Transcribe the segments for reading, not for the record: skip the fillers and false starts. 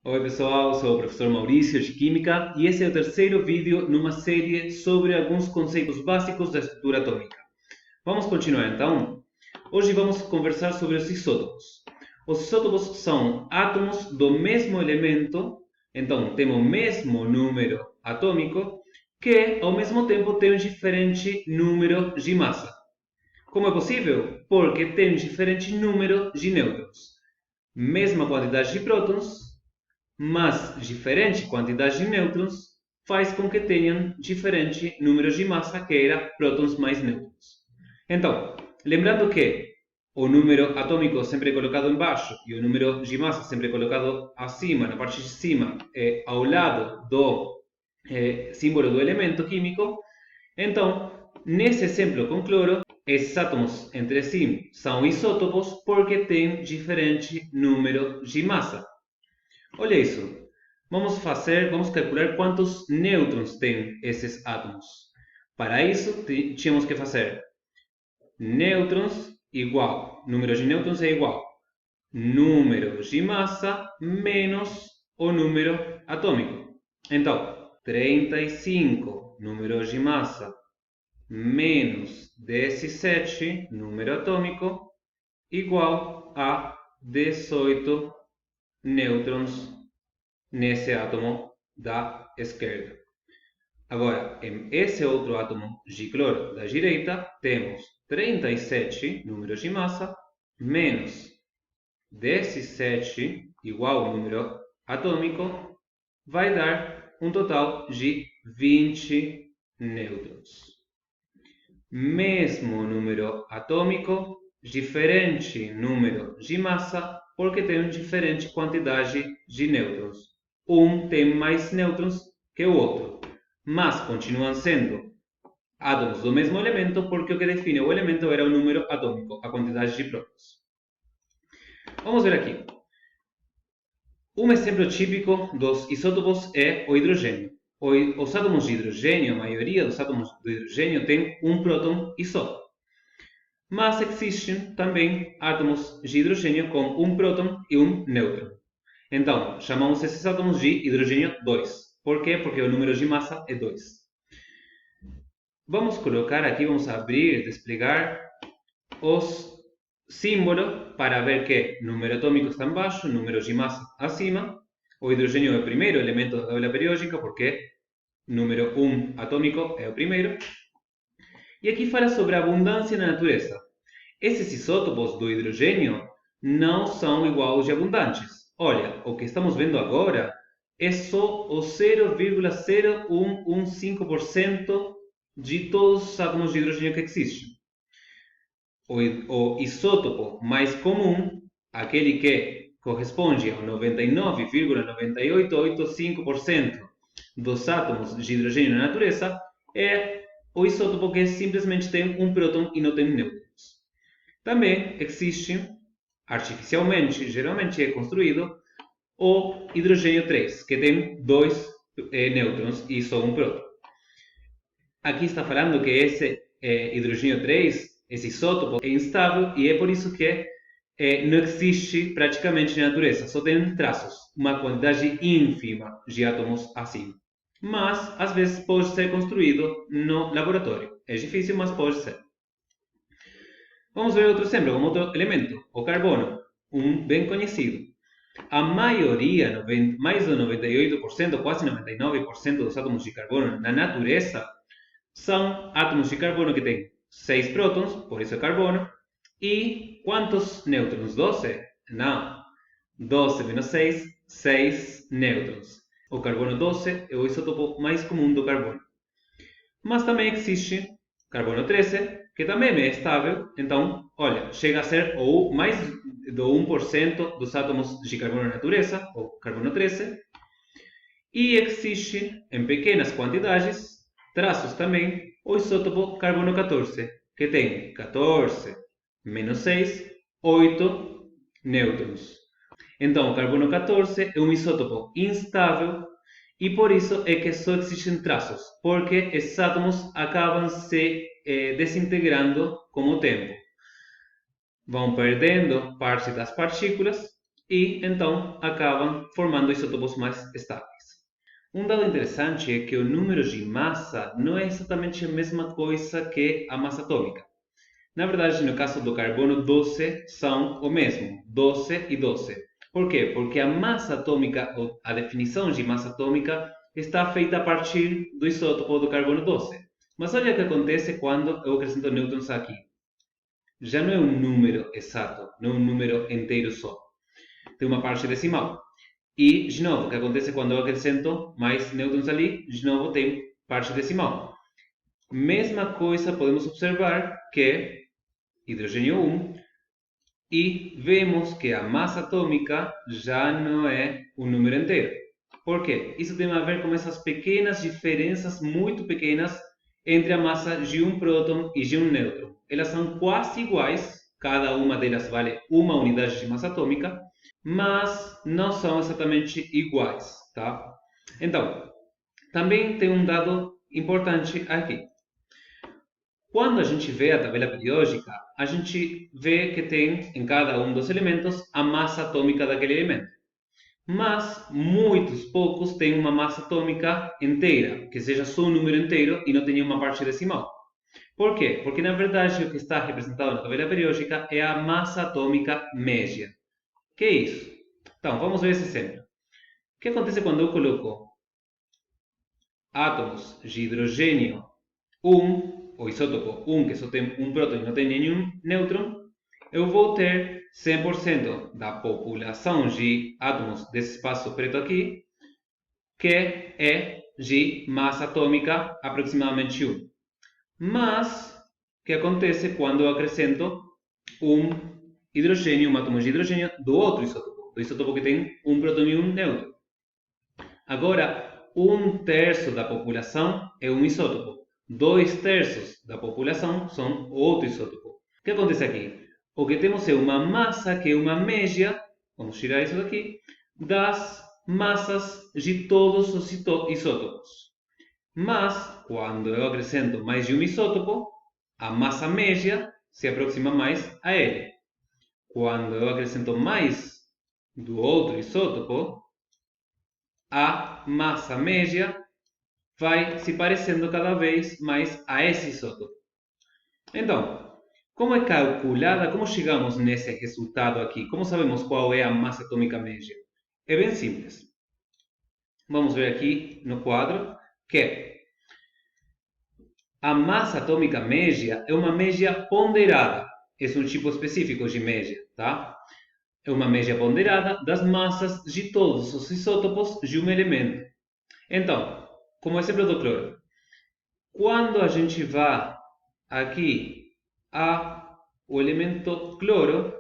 Oi pessoal, sou o professor Maurício de Química e esse é o terceiro vídeo numa série sobre alguns conceitos básicos da estrutura atômica. Vamos continuar então? Hoje vamos conversar sobre os isótopos. Os isótopos são átomos do mesmo elemento, então temos o mesmo número atômico, que ao mesmo tempo tem um diferente número de massa. Como é possível? Porque tem um diferente número de nêutrons. Mesma quantidade de prótons, mas diferente quantidade de nêutrons faz com que tenham diferente número de massa, que era prótons mais nêutrons. Então, lembrando que o número atômico sempre é colocado embaixo e o número de massa sempre é colocado acima, na parte de cima, ao lado do símbolo do elemento químico. Então, nesse exemplo com cloro, esses átomos entre si são isótopos porque têm diferente número de massa. Olha isso. Vamos calcular quantos nêutrons têm esses átomos. Para isso, tínhamos que fazer nêutrons igual, número de nêutrons é igual número de massa menos o número atômico. Então, 35 número de massa menos 17 número atômico igual a 18 nêutrons nesse átomo da esquerda. Agora, em esse outro átomo de cloro da direita, temos 37 números de massa menos 17 igual ao número atômico, vai dar um total de 20 nêutrons. Mesmo número atômico, diferente número de massa, porque tem diferente quantidade de nêutrons. Um tem mais nêutrons que o outro, mas continuam sendo átomos do mesmo elemento, porque o que define o elemento era o número atômico, a quantidade de prótons. Vamos ver aqui. Um exemplo típico dos isótopos é o hidrogênio. Os átomos de hidrogênio, a maioria dos átomos do hidrogênio tem um próton e só. Mas existem também átomos de hidrogênio com um próton e um nêutron. Então, chamamos esses átomos de hidrogênio 2. Por quê? Porque o número de massa é 2. Vamos colocar aqui, vamos abrir, desplegar os símbolos para ver que número atômico está embaixo, número de massa acima. O hidrogênio é o primeiro elemento da tabela periódica porque número 1 atômico é o primeiro. E aqui fala sobre a abundância na natureza. Esses isótopos do hidrogênio não são iguais de abundantes. Olha, o que estamos vendo agora é só o 0,0115% de todos os átomos de hidrogênio que existem. O isótopo mais comum, aquele que corresponde ao 99,9885% dos átomos de hidrogênio na natureza, é o isótopo que simplesmente tem um próton e não tem nêutrons. Também existe, artificialmente, geralmente é construído, o hidrogênio 3, que tem dois nêutrons e só um próton. Aqui está falando que esse hidrogênio 3, esse isótopo, é instável e é por isso que não existe praticamente na natureza, só tem traços, uma quantidade ínfima de átomos assim. Mas, às vezes, pode ser construído no laboratório. É difícil, mas pode ser. Vamos ver outro exemplo, como outro elemento, o carbono, um bem conhecido. A maioria, mais de 98%, quase 99% dos átomos de carbono na natureza são átomos de carbono que têm 6 prótons, por isso é carbono. E quantos nêutrons? 12? Não. 12 menos 6, 6 nêutrons. O carbono 12 é o isótopo mais comum do carbono. Mas também existe carbono 13, que também é estável. Então, olha, chega a ser mais do 1% dos átomos de carbono na natureza, o carbono 13. E existe, em pequenas quantidades, traços também, o isótopo carbono 14, que tem 14 menos 6, 8 nêutrons. Então, o carbono 14 é um isótopo instável e por isso é que só existem traços, porque esses átomos acabam se desintegrando com o tempo. Vão perdendo parte das partículas e então acabam formando isótopos mais estáveis. Um dado interessante é que o número de massa não é exatamente a mesma coisa que a massa atômica. Na verdade, no caso do carbono 12, são o mesmo, 12 e 12. Por quê? Porque a massa atômica, ou a definição de massa atômica, está feita a partir do isótopo do carbono 12. Mas olha o que acontece quando eu acrescento nêutrons aqui. Já não é um número exato, não é um número inteiro só. Tem uma parte decimal. E, de novo, o que acontece quando eu acrescento mais nêutrons ali, de novo tem parte decimal. Mesma coisa podemos observar que hidrogênio 1 e vemos que a massa atômica já não é um número inteiro. Por quê? Isso tem a ver com essas pequenas diferenças muito pequenas entre a massa de um próton e de um nêutron. Elas são quase iguais, cada uma delas vale uma unidade de massa atômica, mas não são exatamente iguais, tá? Então, também tem um dado importante aqui. Quando a gente vê a tabela periódica, a gente vê que tem em cada um dos elementos a massa atômica daquele elemento. Mas muitos poucos têm uma massa atômica inteira, que seja só um número inteiro e não tenha uma parte decimal. Por quê? Porque na verdade o que está representado na tabela periódica é a massa atômica média. Que é isso? Então, vamos ver esse exemplo. O que acontece quando eu coloco átomos de hidrogênio 1, o isótopo 1, que só tem um próton e não tem nenhum nêutron, eu vou ter 100% da população de átomos desse espaço preto aqui, que é de massa atômica aproximadamente 1. Mas, o que acontece quando eu acrescento um hidrogênio, um átomo de hidrogênio do outro isótopo, do isótopo que tem um próton e um nêutron? Agora, 1/3 da população é um isótopo. 2/3 da população são outro isótopo. O que acontece aqui? O que temos é uma massa que é uma média, vamos tirar isso daqui, das massas de todos os isótopos. Mas, quando eu acrescento mais de um isótopo, a massa média se aproxima mais a ele. Quando eu acrescento mais do outro isótopo, a massa média vai se parecendo cada vez mais a esse isótopo. Então, como é calculada, como chegamos nesse resultado aqui? Como sabemos qual é a massa atômica média? É bem simples. Vamos ver aqui no quadro que a massa atômica média é uma média ponderada. Esse é um tipo específico de média, tá? É uma média ponderada das massas de todos os isótopos de um elemento. Então, como exemplo do cloro, quando a gente vai aqui ao elemento cloro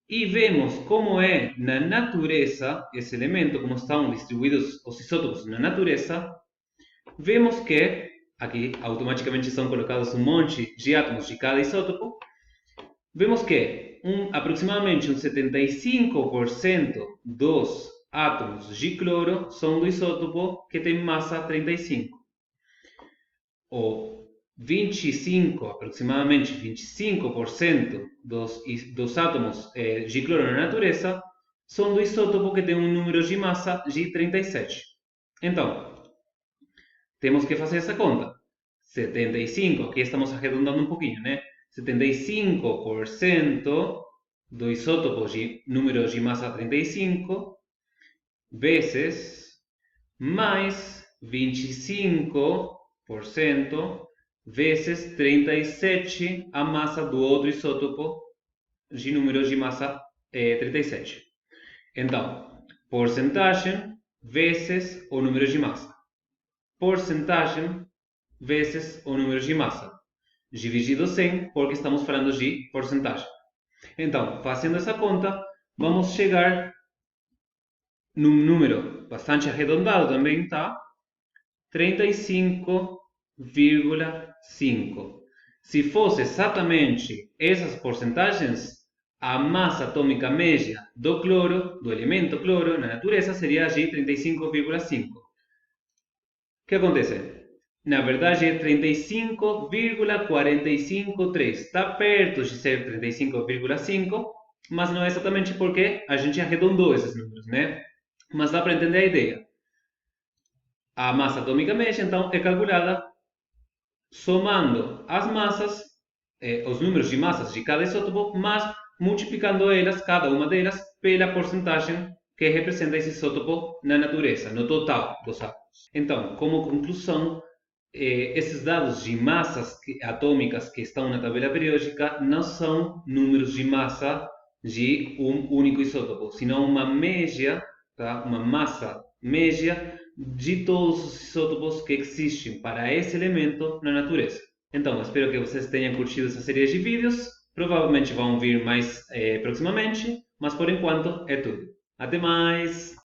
e vemos como é na natureza esse elemento, como estão distribuídos os isótopos na natureza, vemos que aqui automaticamente são colocados um monte de átomos de cada isótopo, vemos que aproximadamente 75% dos átomos de cloro são do isótopo que tem massa 35. Ou aproximadamente 25% dos átomos de cloro na natureza são do isótopo que tem um número de massa de 37. Então, temos que fazer essa conta. 75, aqui estamos arredondando um pouquinho, né? 75% do isótopo de número de massa 35 vezes mais 25% vezes 37 a massa do outro isótopo de número de massa 37. Então, porcentagem vezes o número de massa. Porcentagem vezes o número de massa, dividido 100, porque estamos falando de porcentagem. Então, fazendo essa conta, vamos chegar num número bastante arredondado também, tá? 35,5. Se fosse exatamente essas porcentagens, a massa atômica média do cloro, do elemento cloro, na natureza, seria de 35,5. O que acontece? Na verdade é 35,453. Está perto de ser 35,5, mas não é exatamente porque a gente arredondou esses números, né? Mas dá para entender a ideia. A massa atômica média, então, é calculada somando as massas, os números de massas de cada isótopo, mas multiplicando elas, cada uma delas, pela porcentagem que representa esse isótopo na natureza, no total dos átomos. Então, como conclusão, esses dados de massas atômicas que estão na tabela periódica não são números de massa de um único isótopo, senão uma média, tá? Uma massa média de todos os isótopos que existem para esse elemento na natureza. Então, espero que vocês tenham curtido essa série de vídeos. Provavelmente vão vir mais proximamente, mas por enquanto é tudo. Até mais!